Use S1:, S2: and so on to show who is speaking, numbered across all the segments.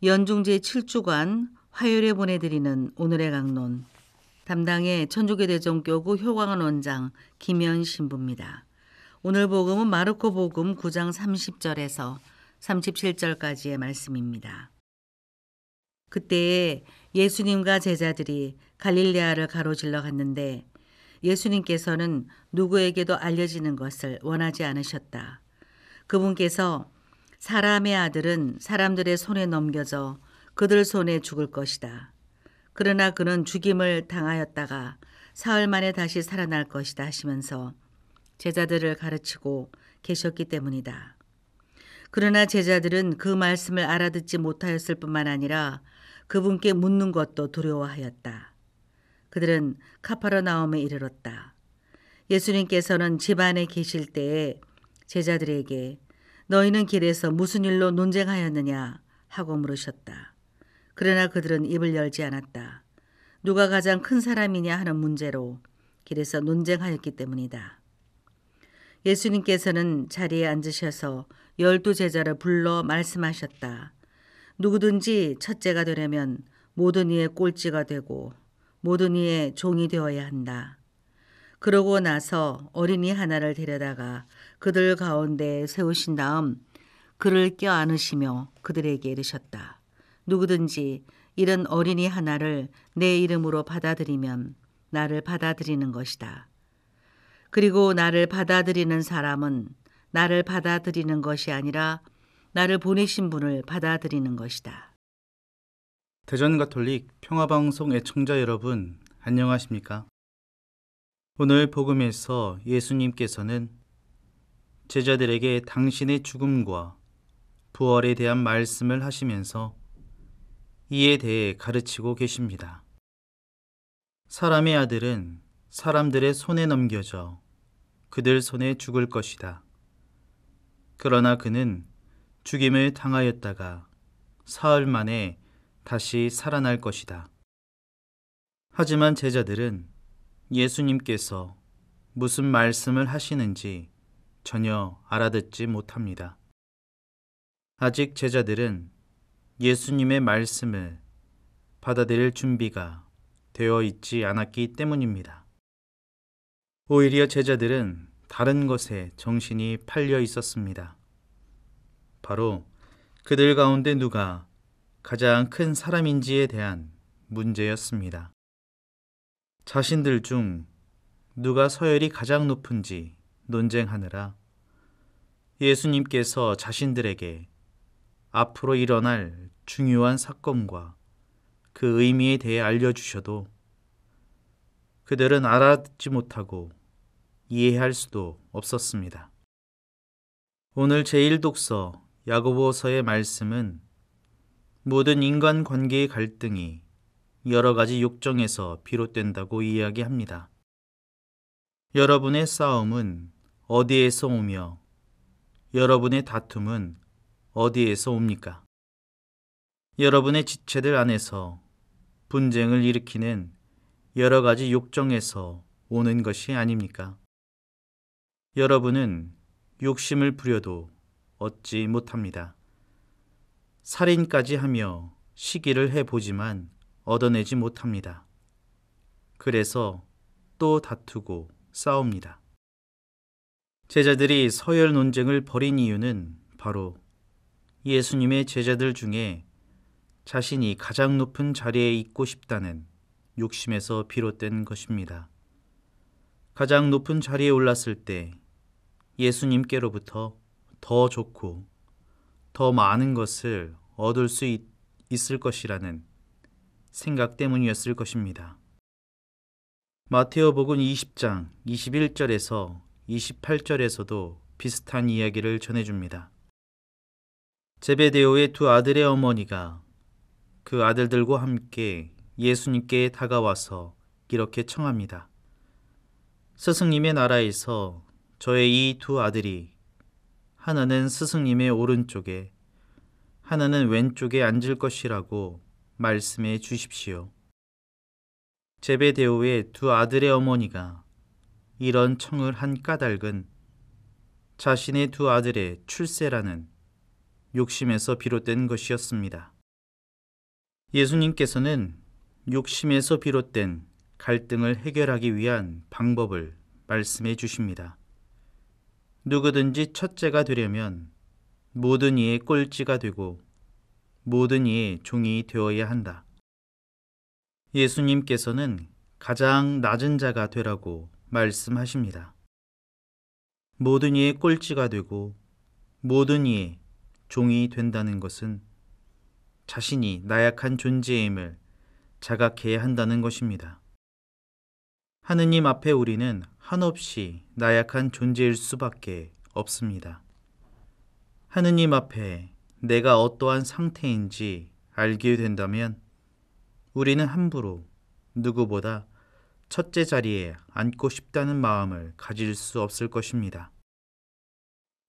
S1: 연중 제7주간 화요일에 보내드리는 오늘의 강론. 담당의 천주교대전교구 효광원 원장 김현 신부입니다. 오늘 복음은 마르코 복음 9장 30절에서 37절까지의 말씀입니다. 그때에 예수님과 제자들이 갈릴레아를 가로질러 갔는데 예수님께서는 누구에게도 알려지는 것을 원하지 않으셨다. 그분께서 사람의 아들은 사람들의 손에 넘겨져 그들 손에 죽을 것이다. 그러나 그는 죽임을 당하였다가 사흘 만에 다시 살아날 것이다 하시면서 제자들을 가르치고 계셨기 때문이다. 그러나 제자들은 그 말씀을 알아듣지 못하였을 뿐만 아니라 그분께 묻는 것도 두려워하였다. 그들은 카파르나움에 이르렀다. 예수님께서는 집 안에 계실 때에 제자들에게 너희는 길에서 무슨 일로 논쟁하였느냐 하고 물으셨다. 그러나 그들은 입을 열지 않았다. 누가 가장 큰 사람이냐 하는 문제로 길에서 논쟁하였기 때문이다. 예수님께서는 자리에 앉으셔서 12 제자를 불러 말씀하셨다. 누구든지 첫째가 되려면 모든 이의 꼴찌가 되고 모든 이의 종이 되어야 한다. 그러고 나서 어린이 하나를 데려다가 그들 가운데 세우신 다음 그를 껴안으시며 그들에게 이르셨다. 누구든지 이런 어린이 하나를 내 이름으로 받아들이면 나를 받아들이는 것이다. 그리고 나를 받아들이는 사람은 나를 받아들이는 것이 아니라 나를 보내신 분을 받아들이는 것이다.
S2: 대전가톨릭 평화방송 애청자 여러분, 안녕하십니까? 오늘 복음에서 예수님께서는 제자들에게 당신의 죽음과 부활에 대한 말씀을 하시면서 이에 대해 가르치고 계십니다. 사람의 아들은 사람들의 손에 넘겨져 그들 손에 죽을 것이다. 그러나 그는 죽임을 당하였다가 사흘 만에 다시 살아날 것이다. 하지만 제자들은 예수님께서 무슨 말씀을 하시는지 전혀 알아듣지 못합니다. 아직 제자들은 예수님의 말씀을 받아들일 준비가 되어 있지 않았기 때문입니다. 오히려 제자들은 다른 것에 정신이 팔려 있었습니다. 바로 그들 가운데 누가 가장 큰 사람인지에 대한 문제였습니다. 자신들 중 누가 서열이 가장 높은지 논쟁하느라 예수님께서 자신들에게 앞으로 일어날 중요한 사건과 그 의미에 대해 알려주셔도 그들은 알아듣지 못하고 이해할 수도 없었습니다. 오늘 제1독서 야고보서의 말씀은 모든 인간관계의 갈등이 여러 가지 욕정에서 비롯된다고 이야기합니다. 여러분의 싸움은 어디에서 오며 여러분의 다툼은 어디에서 옵니까? 여러분의 지체들 안에서 분쟁을 일으키는 여러 가지 욕정에서 오는 것이 아닙니까? 여러분은 욕심을 부려도 얻지 못합니다. 살인까지 하며 시기를 해보지만 얻어내지 못합니다. 그래서 또 다투고 싸웁니다. 제자들이 서열 논쟁을 벌인 이유는 바로 예수님의 제자들 중에 자신이 가장 높은 자리에 있고 싶다는 욕심에서 비롯된 것입니다. 가장 높은 자리에 올랐을 때 예수님께로부터 더 좋고 더 많은 것을 얻을 수 있을 것이라는 생각 때문이었을 것입니다. 마테오복음 20장 21절에서 28절에서도 비슷한 이야기를 전해줍니다. 제베데오의 두 아들의 어머니가 그 아들들과 함께 예수님께 다가와서 이렇게 청합니다. 스승님의 나라에서 저의 이 두 아들이 하나는 스승님의 오른쪽에 하나는 왼쪽에 앉을 것이라고 말씀해 주십시오. 제베데오의 두 아들의 어머니가 이런 청을 한 까닭은 자신의 두 아들의 출세라는 욕심에서 비롯된 것이었습니다. 예수님께서는 욕심에서 비롯된 갈등을 해결하기 위한 방법을 말씀해 주십니다. 누구든지 첫째가 되려면 모든 이의 꼴찌가 되고 모든 이의 종이 되어야 한다. 예수님께서는 가장 낮은 자가 되라고 말씀하십니다. 모든 이의 꼴찌가 되고 모든 이의 종이 된다는 것은 자신이 나약한 존재임을 자각해야 한다는 것입니다. 하느님 앞에 우리는 한없이 나약한 존재일 수밖에 없습니다. 하느님 앞에 내가 어떠한 상태인지 알게 된다면 우리는 함부로 누구보다 첫째 자리에 앉고 싶다는 마음을 가질 수 없을 것입니다.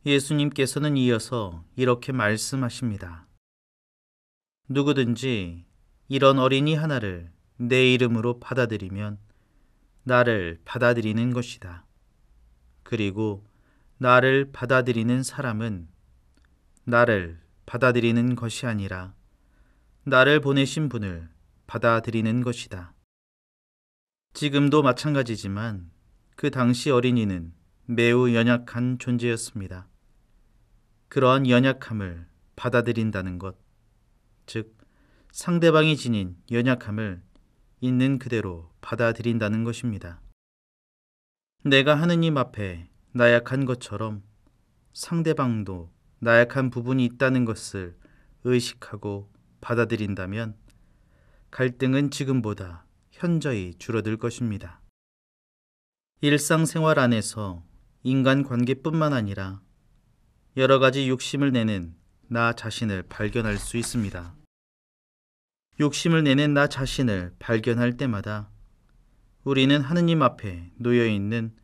S2: 예수님께서는 이어서 이렇게 말씀하십니다. 누구든지 이런 어린이 하나를 내 이름으로 받아들이면 나를 받아들이는 것이다. 그리고 나를 받아들이는 사람은 나를 받아들이는 것이 아니라 나를 보내신 분을 받아들이는 것이다. 지금도 마찬가지지만 그 당시 어린이는 매우 연약한 존재였습니다. 그러한 연약함을 받아들인다는 것, 즉 상대방이 지닌 연약함을 있는 그대로 받아들인다는 것입니다. 내가 하느님 앞에 나약한 것처럼 상대방도 나약한 부분이 있다는 것을 의식하고 받아들인다면 갈등은 지금보다 현저히 줄어들 것입니다. 일상생활 안에서 인간관계뿐만 아니라 여러 가지 욕심을 내는 나 자신을 발견할 수 있습니다. 욕심을 내는 나 자신을 발견할 때마다 우리는 하느님 앞에 놓여 있는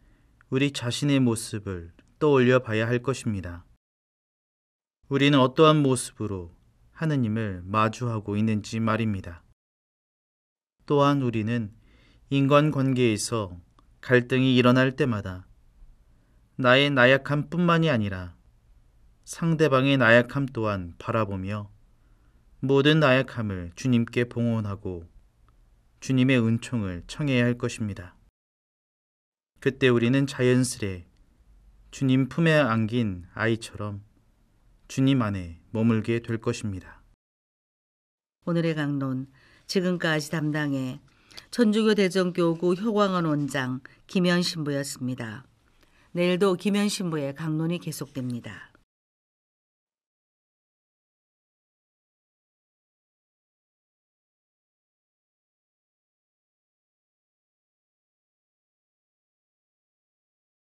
S2: 우리 자신의 모습을 떠올려 봐야 할 것입니다. 우리는 어떠한 모습으로 하느님을 마주하고 있는지 말입니다. 또한 우리는 인간관계에서 갈등이 일어날 때마다 나의 나약함뿐만이 아니라 상대방의 나약함 또한 바라보며 모든 나약함을 주님께 봉헌하고 주님의 은총을 청해야 할 것입니다. 그때 우리는 자연스레 주님 품에 안긴 아이처럼 주님 안에 머물게 될 것입니다.
S1: 오늘의 강론, 지금까지 담당해 천주교 대전교구 효광원 원장 김현 신부였습니다. 내일도 김현 신부의 강론이 계속됩니다.